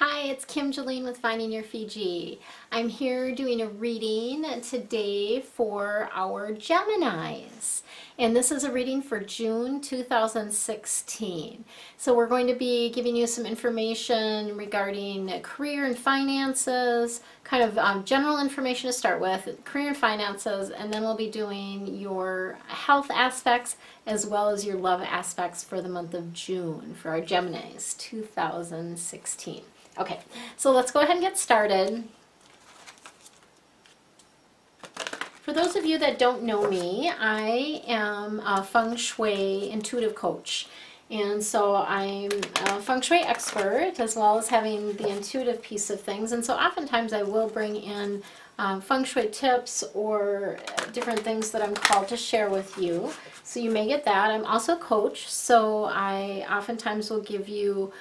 Hi, it's Kim Jolene with Finding Your Fiji. I'm here doing a reading today for our Geminis. And this is a reading for June 2016. So we're going to be giving you some information regarding career and finances, kind of general information to start with, career and finances, and then we'll be doing your health aspects as well as your love aspects for the month of June for our Geminis 2016. Okay, so let's go ahead and get started. For those of you that don't know me, I am a feng shui intuitive coach. And so I'm a feng shui expert as well as having the intuitive piece of things. And so oftentimes I will bring in feng shui tips or different things that I'm called to share with you. So you may get that. I'm also a coach, so I oftentimes will give you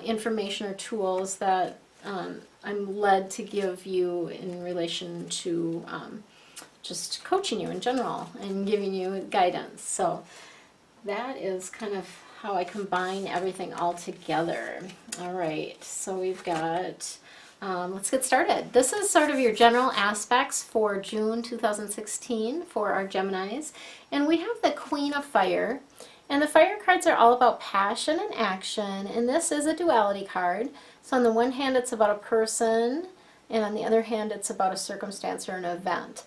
information or tools that I'm led to give you in relation to just coaching you in general and giving you guidance. So that is kind of how I combine everything all together. All right, so we've got, let's get started. This is sort of your general aspects for June 2016 for our Geminis. And we have the Queen of Fire. And the fire cards are all about passion and action, and this is a duality card. So on the one hand it's about a person, and on the other hand it's about a circumstance or an event.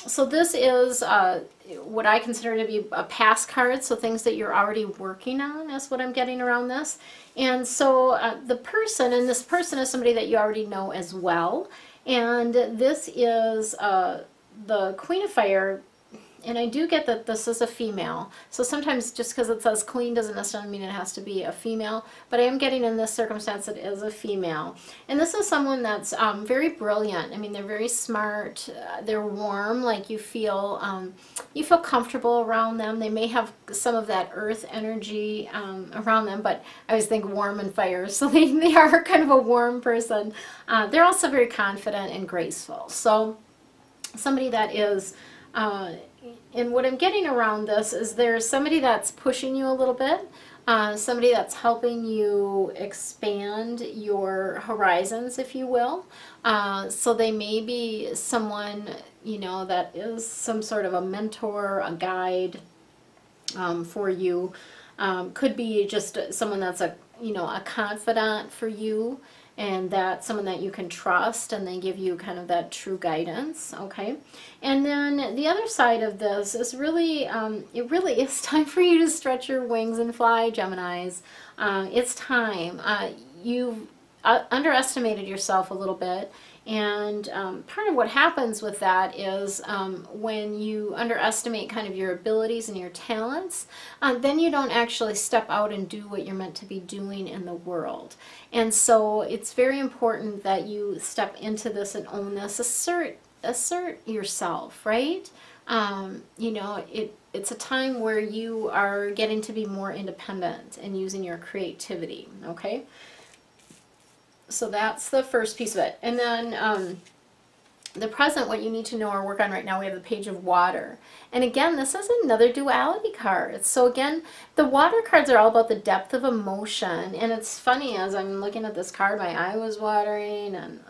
So this is what I consider to be a past card, so things that you're already working on is what I'm getting around this. And so the person, and this person is somebody that you already know as well, and this is the Queen of Fire. And I do get that this is a female. So sometimes just because it says queen doesn't necessarily mean it has to be a female. But I am getting in this circumstance it is a female. And this is someone that's very brilliant. I mean, they're very smart. They're warm. Like you feel comfortable around them. They may have some of that earth energy around them. But I always think warm and fire. So they are kind of a warm person. They're also very confident and graceful. So somebody that is... and what I'm getting around this is there's somebody that's pushing you a little bit, somebody that's helping you expand your horizons, if you will. So they may be someone, you know, that is some sort of a mentor, a guide for you. Could be just someone that's a confidant for you, and that's someone that you can trust, and they give you kind of that true guidance, okay? And then the other side of this is really, it really is time for you to stretch your wings and fly, Geminis. It's time. You've underestimated yourself a little bit, and part of what happens with that is when you underestimate kind of your abilities and your talents, then you don't actually step out and do what you're meant to be doing in the world. And so it's very important that you step into this and own this, assert yourself, right? It's a time where you are getting to be more independent and using your creativity, okay? So that's the first piece of it. And then the present, what you need to know or work on right now, we have the Page of Water. And again, this is another duality card. So again, the water cards are all about the depth of emotion. And it's funny, as I'm looking at this card, my eye was watering, and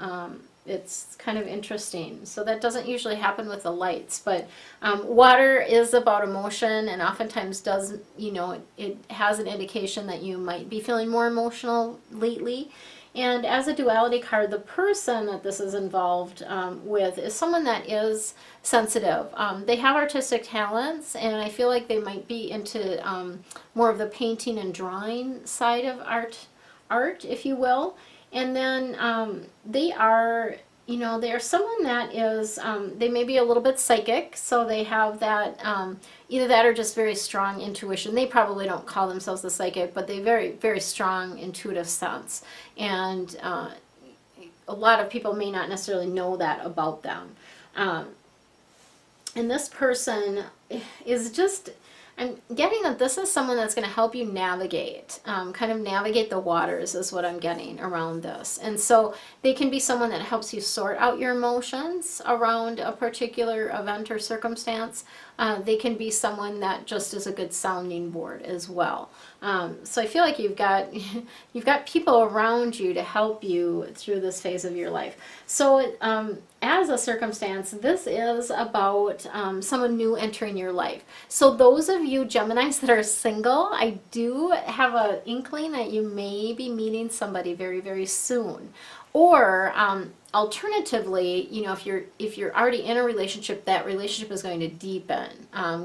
it's kind of interesting. So that doesn't usually happen with the lights, but water is about emotion, and oftentimes does, it has an indication that you might be feeling more emotional lately. And as a duality card, the person that this is involved with is someone that is sensitive. They have artistic talents, and I feel like they might be into more of the painting and drawing side of art, if you will. And then they are someone that is, they may be a little bit psychic, so they have that, either that or just very strong intuition. They probably don't call themselves the psychic, but they very, very strong intuitive sense. And a lot of people may not necessarily know that about them. And this person is just, I'm getting that this is someone that's going to help you navigate, kind of navigate the waters is what I'm getting around this. And so they can be someone that helps you sort out your emotions around a particular event or circumstance. They can be someone that just is a good sounding board as well. So I feel like you've got people around you to help you through this phase of your life. So as a circumstance, this is about someone new entering your life. So those of you Geminis that are single, I do have an inkling that you may be meeting somebody very, very soon. Or alternatively, you know, if you're already in a relationship, that relationship is going to deepen,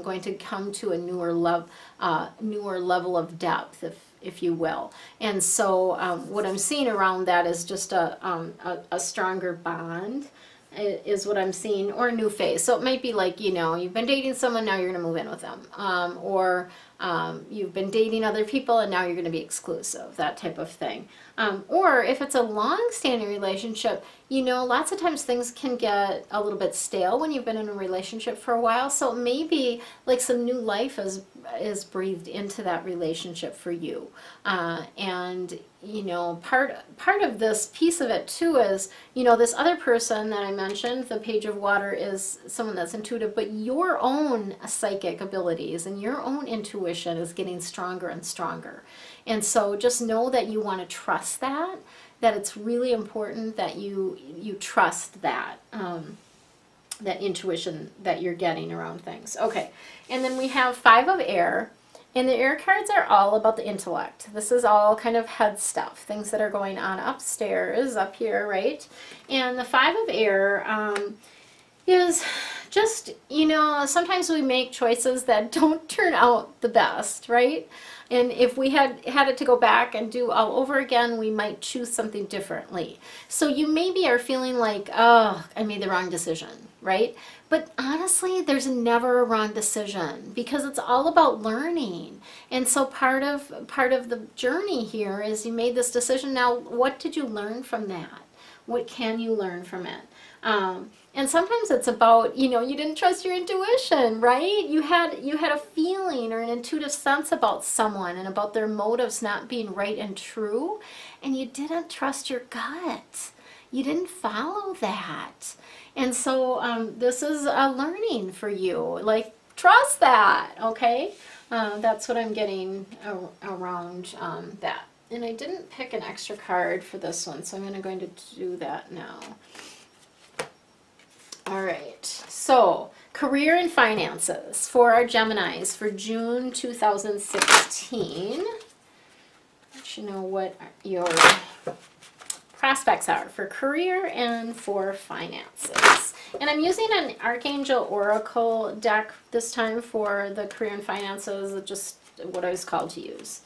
going to come to a newer level of depth, if you will. And so what I'm seeing around that is just a stronger bond is what I'm seeing, or a new phase. So it might be like, you know, you've been dating someone, now you're going to move in with them. Or you've been dating other people and now you're going to be exclusive, that type of thing. Or if it's a long-standing relationship, you know, lots of times things can get a little bit stale when you've been in a relationship for a while. So maybe like some new life is breathed into that relationship for you. And, you know, part of this piece of it too is, you know, this other person that I mentioned, the Page of Water, is someone that's intuitive, but your own psychic abilities and your own intuition is getting stronger and stronger. And so just know that you want to trust that it's really important that you trust that, that intuition that you're getting around things. Okay, and then we have Five of Air, and the air cards are all about the intellect. This is all kind of head stuff, things that are going on upstairs, up here, right? And the Five of Air is just, you know, sometimes we make choices that don't turn out the best, right? And if we had it to go back and do all over again, we might choose something differently. So you maybe are feeling like, oh, I made the wrong decision, right? But honestly, there's never a wrong decision because it's all about learning. And so part of the journey here is you made this decision. Now, what did you learn from that? What can you learn from it? And sometimes it's about, you know, you didn't trust your intuition, right? You had a feeling or an intuitive sense about someone and about their motives not being right and true, and you didn't trust your gut. You didn't follow that. And so this is a learning for you. Like, trust that, okay? That's what I'm getting around that. And I didn't pick an extra card for this one, so I'm going to do that now. All right, so career and finances for our Geminis for June 2016. Let you know what your prospects are for career and for finances. And I'm using an Archangel Oracle deck this time for the career and finances, just what I was called to use.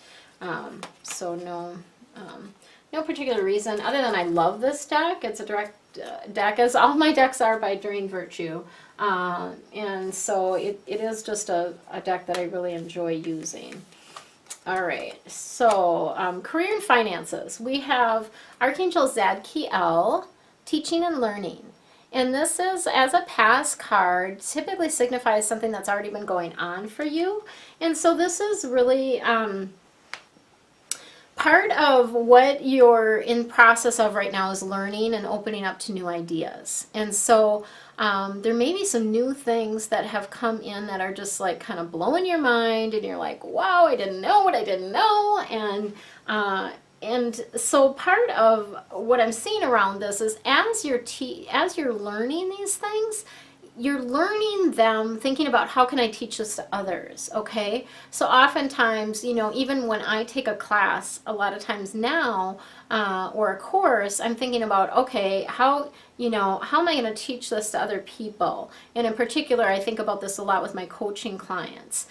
So no particular reason other than I love this deck. It's a direct deck, as all my decks are by Drain Virtue. And so it is just a deck that I really enjoy using. All right, so career and finances. We have Archangel Zadkiel, teaching and learning. And this is, as a past card, typically signifies something that's already been going on for you. And so this is really part of what you're in process of right now is learning and opening up to new ideas. And so there may be some new things that have come in that are just like kind of blowing your mind, and you're like, wow, I didn't know what I didn't know. And so part of what I'm seeing around this is as you're learning these things, you're learning them thinking about how can I teach this to others, okay? So oftentimes, you know, even when I take a class, a lot of times now, or a course, I'm thinking about, okay, how am I going to teach this to other people? And in particular, I think about this a lot with my coaching clients.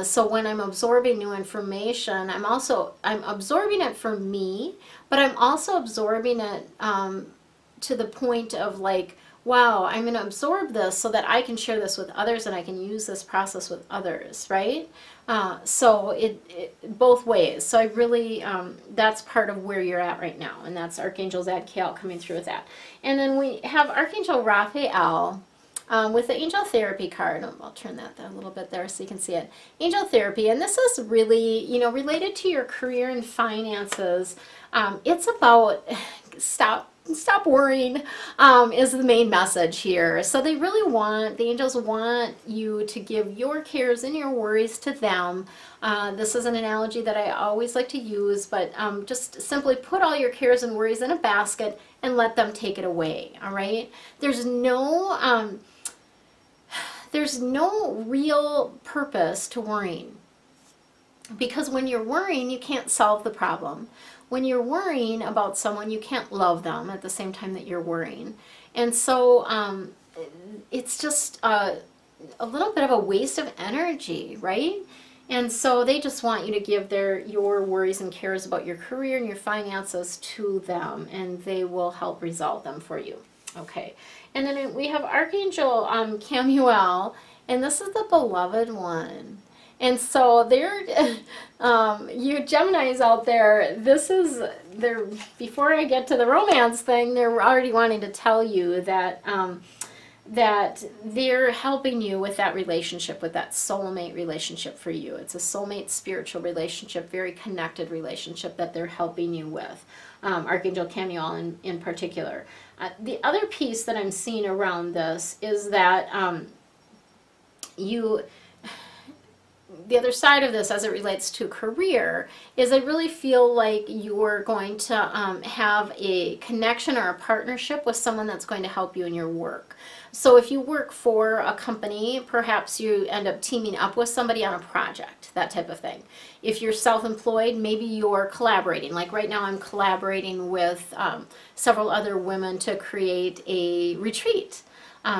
So when I'm absorbing new information, I'm absorbing it for me, but I'm also absorbing it to the point of like, wow, I'm going to absorb this so that I can share this with others and I can use this process with others, right? So it both ways. So I really, that's part of where you're at right now, and that's Archangel Zadkiel coming through with that. And then we have Archangel Raphael, with the angel therapy card. I'll turn that a little bit there so you can see it. Angel therapy, and this is really, related to your career and finances. It's about stop worrying, is the main message here. So they really the angels want you to give your cares and your worries to them. This is an analogy that I always like to use, but just simply put all your cares and worries in a basket and let them take it away, all right? There's no real purpose to worrying, because when you're worrying, you can't solve the problem. When you're worrying about someone, you can't love them at the same time that you're worrying. And so it's just a little bit of a waste of energy, right? And so they just want you to give your worries and cares about your career and your finances to them, and they will help resolve them for you. Okay. And then we have Archangel Camuel, and this is the beloved one. And so you Geminis out there, before I get to the romance thing, they're already wanting to tell you that that they're helping you with that relationship, with that soulmate relationship for you. It's a soulmate spiritual relationship, very connected relationship that they're helping you with. Archangel Camuel in particular. The other piece that I'm seeing around this is that the other side of this as it relates to career is I really feel like you're going to have a connection or a partnership with someone that's going to help you in your work. So if you work for a company, perhaps you end up teaming up with somebody on a project, that type of thing. If you're self-employed, maybe you're collaborating. Like right now I'm collaborating with several other women to create a retreat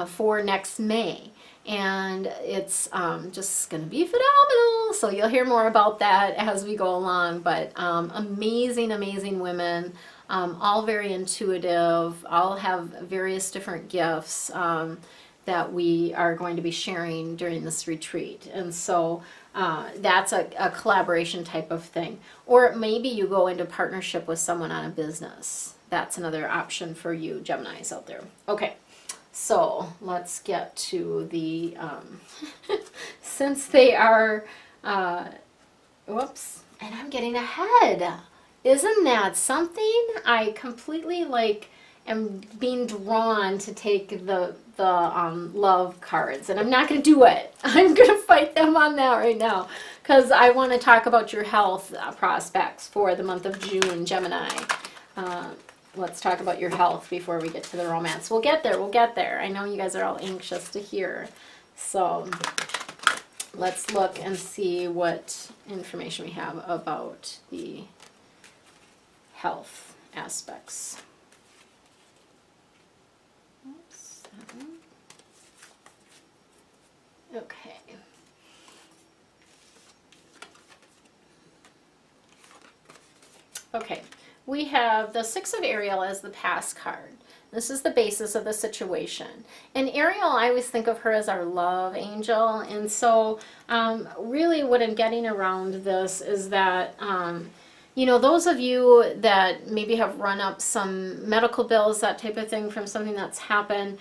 for next May. And it's just going to be phenomenal. So you'll hear more about that as we go along. But amazing, amazing women, all very intuitive, all have various different gifts that we are going to be sharing during this retreat. And so that's a collaboration type of thing. Or maybe you go into partnership with someone on a business. That's another option for you Geminis out there. Okay. So let's get to the, since they are, whoops, and I'm getting ahead. Isn't that something? I completely am being drawn to take the love cards, and I'm not going to do it. I'm going to fight them on that right now because I want to talk about your health prospects for the month of June, Gemini. Let's talk about your health before we get to the romance. We'll get there. I know you guys are all anxious to hear. So let's look and see what information we have about the health aspects. Oops. Okay. Okay. We have the Six of Ariel as the pass card. This is the basis of the situation. And Ariel, I always think of her as our love angel. And so really what I'm getting around this is that, those of you that maybe have run up some medical bills, that type of thing from something that's happened,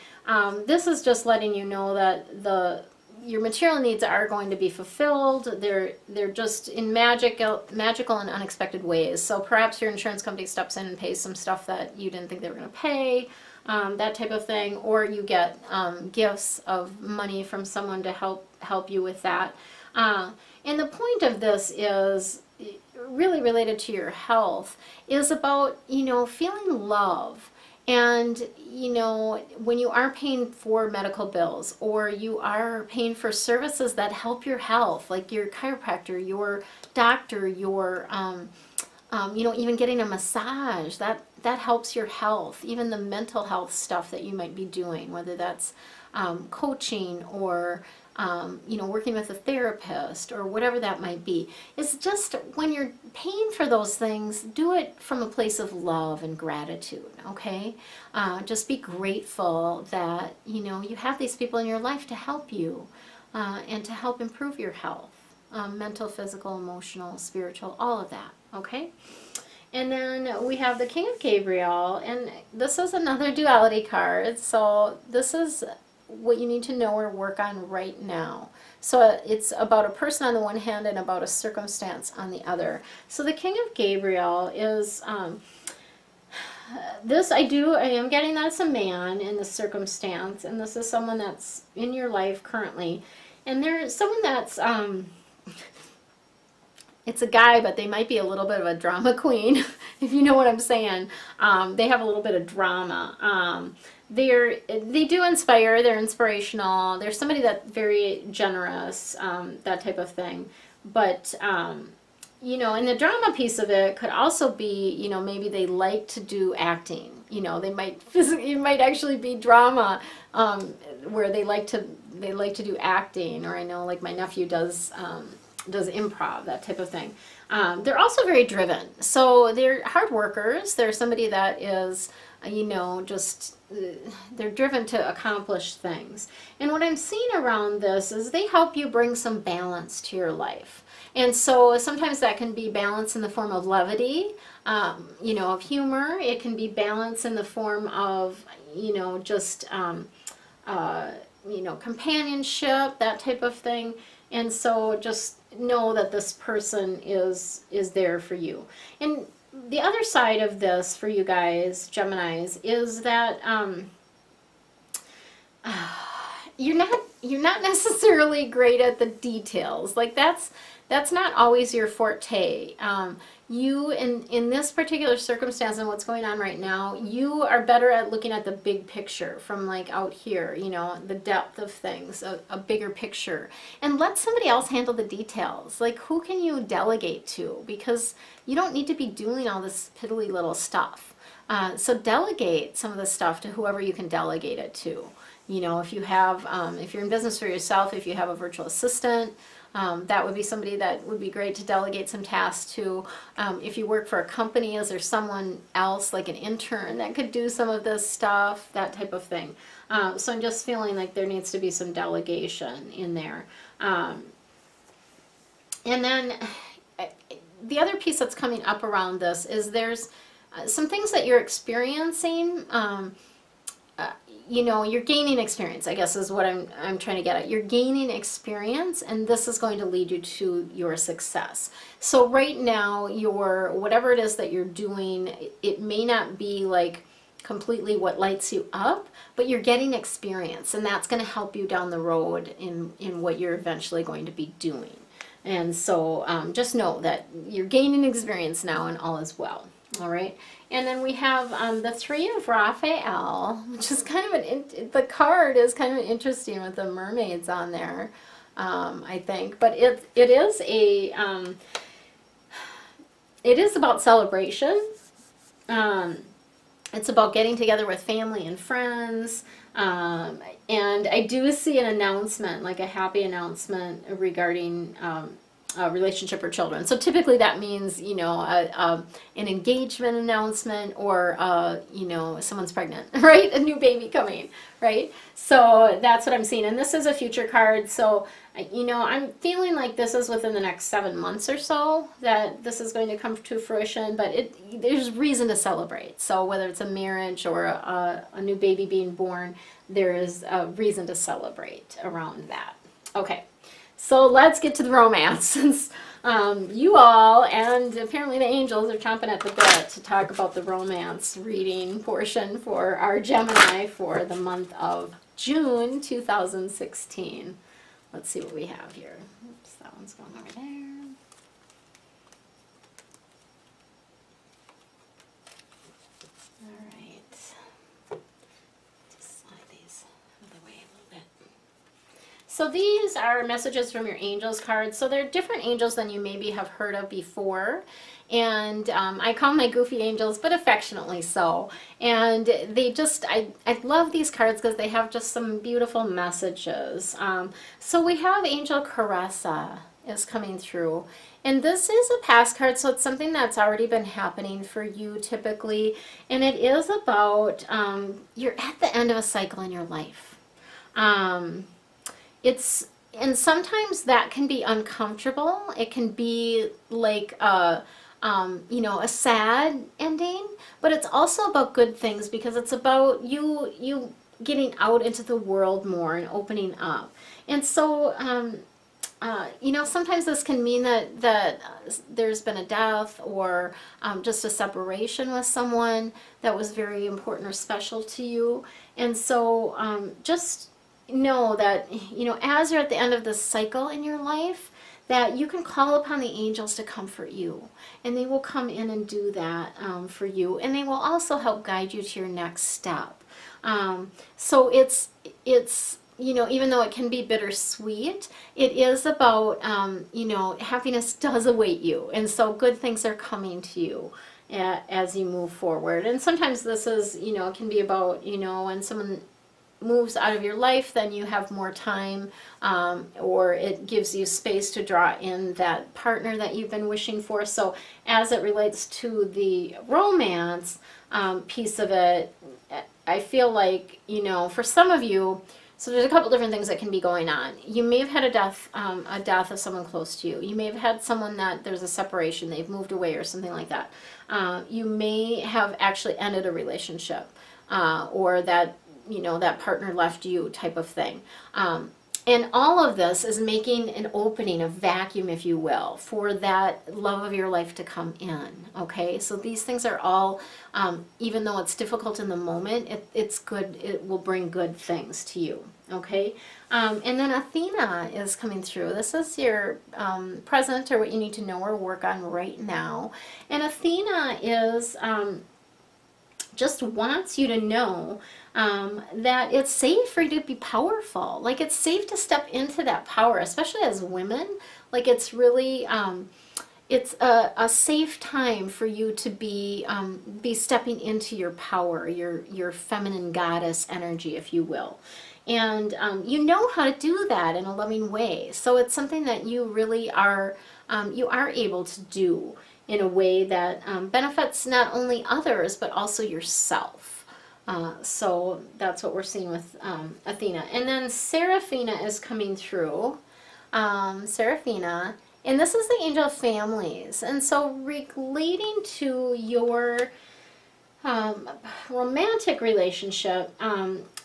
this is just letting you know that your material needs are going to be fulfilled. They're just in magical and unexpected ways. So perhaps your insurance company steps in and pays some stuff that you didn't think they were going to pay, that type of thing, or you get gifts of money from someone to help you with that. And the point of this is really related to your health, is about feeling love. And, when you are paying for medical bills or you are paying for services that help your health, like your chiropractor, your doctor, your, even getting a massage, that helps your health, even the mental health stuff that you might be doing, whether that's coaching or working with a therapist or whatever that might be. It's just when you're paying for those things, do it from a place of love and gratitude, okay? Just be grateful that, you have these people in your life to help you and to help improve your health, mental, physical, emotional, spiritual, all of that, okay? And then we have the King of Gabriel, and this is another duality card. So this is what you need to know or work on right now. So it's about a person on the one hand and about a circumstance on the other. So the King of Gabriel is I am getting that it's a man in the circumstance, and this is someone that's in your life currently. And there's someone that's, it's a guy, but they might be a little bit of a drama queen, if you know what I'm saying. They have a little bit of drama. They do inspire, they're inspirational. They're somebody that's very generous, that type of thing. But, you know, and the drama piece of it could also be, you know, maybe they like to do acting. You know, they might it might actually be drama, where they like to do acting. Or I know, like, my nephew does improv, that type of thing. They're also very driven. So they're hard workers. They're somebody that is, you know, just they're driven to accomplish things. And what I'm seeing around this is they help you bring some balance to your life. And so sometimes that can be balance in the form of levity, you know, of humor. It can be balance in the form of, you know, just, you know, companionship, that type of thing. And so just know that this person is there for you. And the other side of this for you guys, Geminis, is that you're not necessarily great at the details. Like that's not always your forte. You, in this particular circumstance and what's going on right now, you are better at looking at the big picture from, like, out here, you know, the depth of things, a bigger picture. And let somebody else handle the details. Like, who can you delegate to? Because you don't need to be doing all this piddly little stuff. So delegate some of the stuff to whoever you can delegate it to. You know, if you have, if you're in business for yourself, if you have a virtual assistant, that would be somebody that would be great to delegate some tasks to. If you work for a company, is there someone else, like an intern, that could do some of this stuff, that type of thing. So I'm just feeling like there needs to be some delegation in there. And then the other piece that's coming up around this is there's some things that you're experiencing. You know, you're gaining experience, I guess is what I'm trying to get at. You're gaining experience, and this is going to lead you to your success. So right now, whatever it is that you're doing, it may not be like completely what lights you up, but you're getting experience, and that's going to help you down the road in what you're eventually going to be doing. And so just know that you're gaining experience now, and all is well. All right. And then we have the Three of Raphael, which is kind of the card is kind of interesting with the mermaids on there, I think. But it is about celebration. It's about getting together with family and friends. And I do see an announcement, like a happy announcement regarding a relationship or children. So typically that means, you know, an engagement announcement, or, you know, someone's pregnant, right? A new baby coming, right? So that's what I'm seeing. And this is a future card. So, you know, I'm feeling like this is within the next 7 months or so that this is going to come to fruition, but there's reason to celebrate. So whether it's a marriage or a new baby being born, there is a reason to celebrate around that. Okay. So let's get to the romance, since you all and apparently the angels are chomping at the bit to talk about the romance reading portion for our Gemini for the month of June 2016. Let's see what we have here. Oops, that one's going over there. All right. Just slide these out of the way a little bit. So these are messages from your angels cards. So they're different angels than you maybe have heard of before. And I call them my goofy angels, but affectionately so. And they just, I love these cards because they have just some beautiful messages. So we have Angel Caressa is coming through. And this is a past card, so it's something that's already been happening for you typically. And it is about, you're at the end of a cycle in your life. And sometimes that can be uncomfortable. It can be like you know, a sad ending, but it's also about good things, because it's about you getting out into the world more and opening up. And so, you know, sometimes this can mean that there's been a death or just a separation with someone that was very important or special to you. And so just know that, you know, as you're at the end of this cycle in your life, that you can call upon the angels to comfort you, and they will come in and do that for you, and they will also help guide you to your next step. So it's you know, even though it can be bittersweet, it is about you know, happiness does await you, and so good things are coming to you as you move forward. And sometimes this is, you know, it can be about, you know, when someone moves out of your life, then you have more time, or it gives you space to draw in that partner that you've been wishing for. So as it relates to the romance piece of it, I feel like, you know, for some of you, so there's a couple different things that can be going on. You may have had a death of someone close to you. You may have had someone that there's a separation, they've moved away or something like that. You may have actually ended a relationship, or that, you know, that partner left you type of thing. And all of this is making an opening, a vacuum, if you will, for that love of your life to come in, okay? So these things are all, even though it's difficult in the moment, it's good, it will bring good things to you, okay? And then Athena is coming through. This is your present, or what you need to know or work on right now. And Athena is just wants you to know that it's safe for you to be powerful. Like, it's safe to step into that power, especially as women. Like, it's really, it's a safe time for you to be stepping into your power, your feminine goddess energy, if you will. And you know how to do that in a loving way. So it's something that you really are, you are able to do in a way that benefits not only others, but also yourself. So that's what we're seeing with Athena. And then Seraphina is coming through. Seraphina. And this is the angel of families. And so relating to your romantic relationship,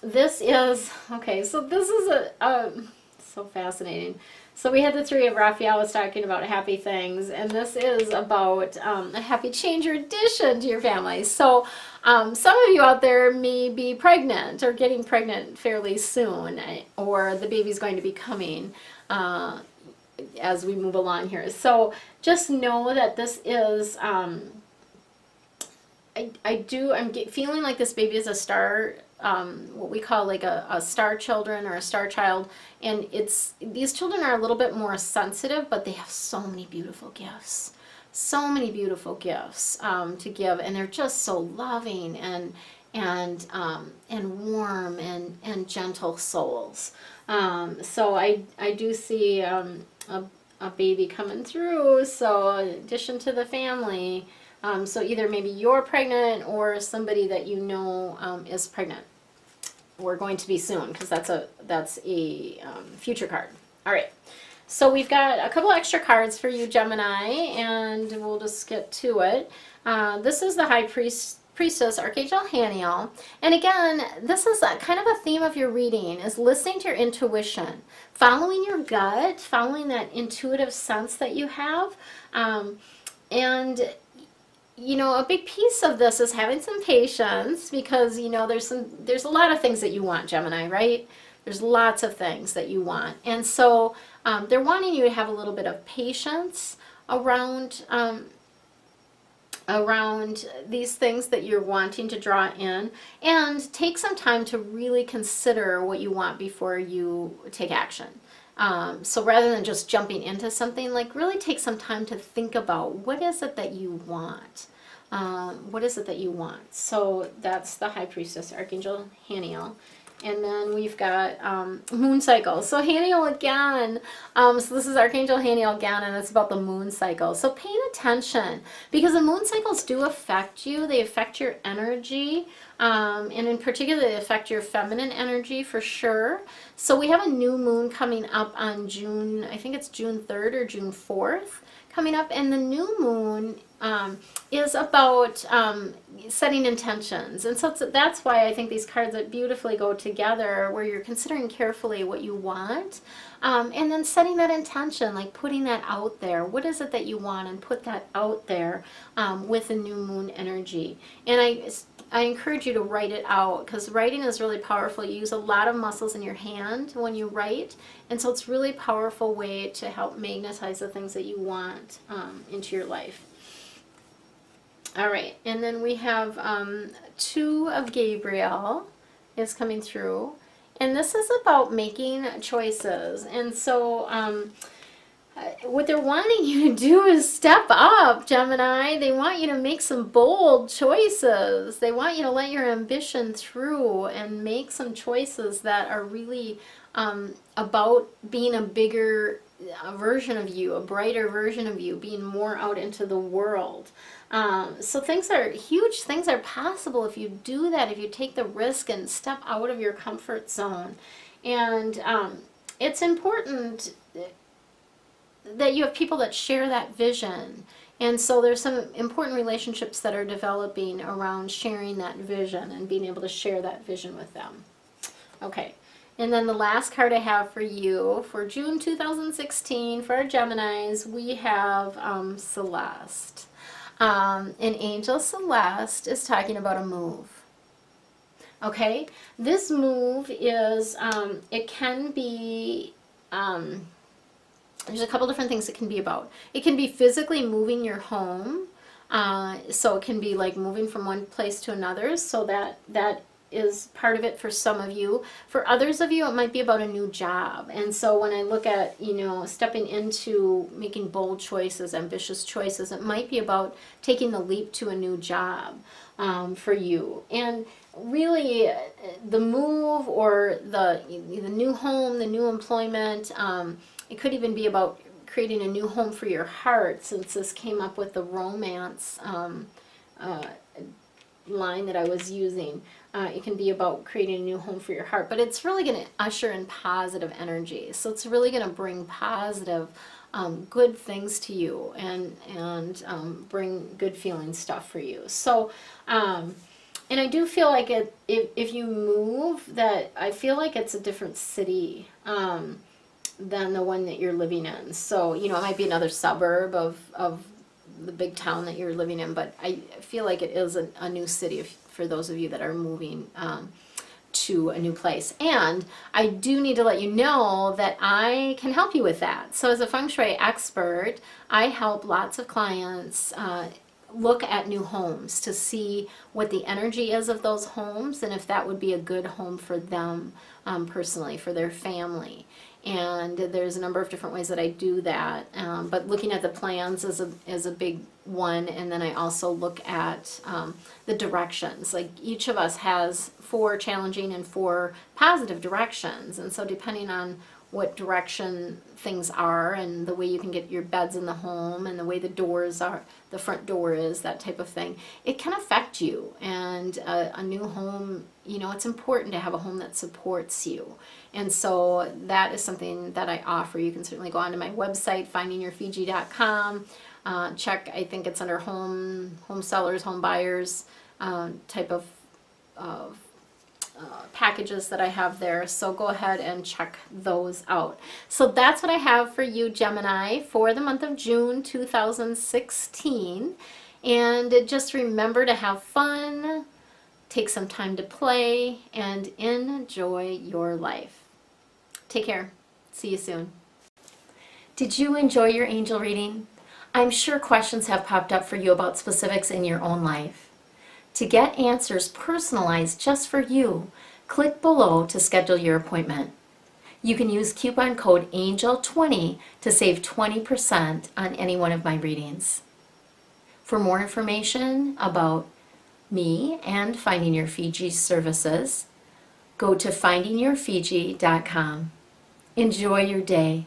this is, okay, so this is so fascinating. So we had the three of Raphael was talking about happy things, and this is about a happy change or addition to your family. So some of you out there may be pregnant or getting pregnant fairly soon, or the baby's going to be coming as we move along here. So just know that this is, I'm feeling like this baby is a star, what we call like a star children or a star child. And these children are a little bit more sensitive, but they have so many beautiful gifts. So many beautiful gifts to give, and they're just so loving and warm and gentle souls. So I do see a baby coming through. So in addition to the family, so either maybe you're pregnant or somebody that you know is pregnant. We're going to be soon, because that's a future card. All right. So we've got a couple extra cards for you, Gemini, and we'll just get to it. This is the High Priestess, Archangel Haniel. And again, this is kind of a theme of your reading, is listening to your intuition, following your gut, following that intuitive sense that you have. And you know, a big piece of this is having some patience, because, you know, there's a lot of things that you want, Gemini, right? There's lots of things that you want. And so they're wanting you to have a little bit of patience around these things that you're wanting to draw in, and take some time to really consider what you want before you take action. So rather than just jumping into something, like, really take some time to think about what is it that you want. What is it that you want? So that's the High Priestess, Archangel Haniel. And then we've got moon cycles. So Haniel again, so this is Archangel Haniel again, and it's about the moon cycle. So paying attention, because the moon cycles do affect you. They affect your energy, and in particular, they affect your feminine energy for sure. So we have a new moon coming up on June, I think it's June 3rd or June 4th coming up, and the new moon is about setting intentions. And so that's why I think these cards that beautifully go together, where you're considering carefully what you want, and then setting that intention, like putting that out there. What is it that you want? And put that out there with the new moon energy. And I encourage you to write it out, because writing is really powerful. You use a lot of muscles in your hand when you write, and so it's a really powerful way to help magnetize the things that you want into your life. All right, and then we have 2 of Gabriel is coming through, and this is about making choices. And so what they're wanting you to do is step up, Gemini. They want you to make some bold choices. They want you to let your ambition through and make some choices that are really about being a bigger version of you, a brighter version of you, being more out into the world. So huge things are possible if you do that, if you take the risk and step out of your comfort zone. And it's important that you have people that share that vision. And so there's some important relationships that are developing around sharing that vision and being able to share that vision with them. Okay. And then the last card I have for you for June 2016 for our Geminis, we have Celeste. And Angel Celeste is talking about a move. Okay, this move is, it can be, there's a couple different things it can be about. It can be physically moving your home. So it can be like moving from one place to another. So that is part of it for some of you. For others of you, it might be about a new job. And so when I look at, stepping into making bold choices, ambitious choices, it might be about taking the leap to a new job for you. And really, the move or the new home, the new employment, it could even be about creating a new home for your heart, since this came up with the romance line that I was using. It can be about creating a new home for your heart, but it's really going to usher in positive energy. So it's really going to bring positive, good things to you, and bring good feeling stuff for you. So, and I do feel like if you move, that I feel like it's a different city than the one that you're living in. So, it might be another suburb of the big town that you're living in, but I feel like it is a new city for those of you that are moving to a new place. And I do need to let you know that I can help you with that. So as a feng shui expert, I help lots of clients look at new homes to see what the energy is of those homes, and if that would be a good home for them personally, for their family. And there's a number of different ways that I do that, but looking at the plans is a big one. And then I also look at the directions. Like, each of us has 4 challenging and 4 positive directions, and so depending on what direction things are, and the way you can get your beds in the home, and the way the doors are, the front door is, that type of thing, it can affect you. And a new home, it's important to have a home that supports you. And so that is something that I offer. You can certainly go onto my website, findingyourfiji.com, check, I think it's under home sellers, home buyers type of packages that I have there. So go ahead and check those out. So that's what I have for you, Gemini, for the month of June 2016. And just remember to have fun, take some time to play, and enjoy your life. Take care. See you soon. Did you enjoy your angel reading? I'm sure questions have popped up for you about specifics in your own life. To get answers personalized just for you, click below to schedule your appointment. You can use coupon code ANGEL20 to save 20% on any one of my readings. For more information about me and Finding Your Fiji services, go to findingyourfiji.com. Enjoy your day.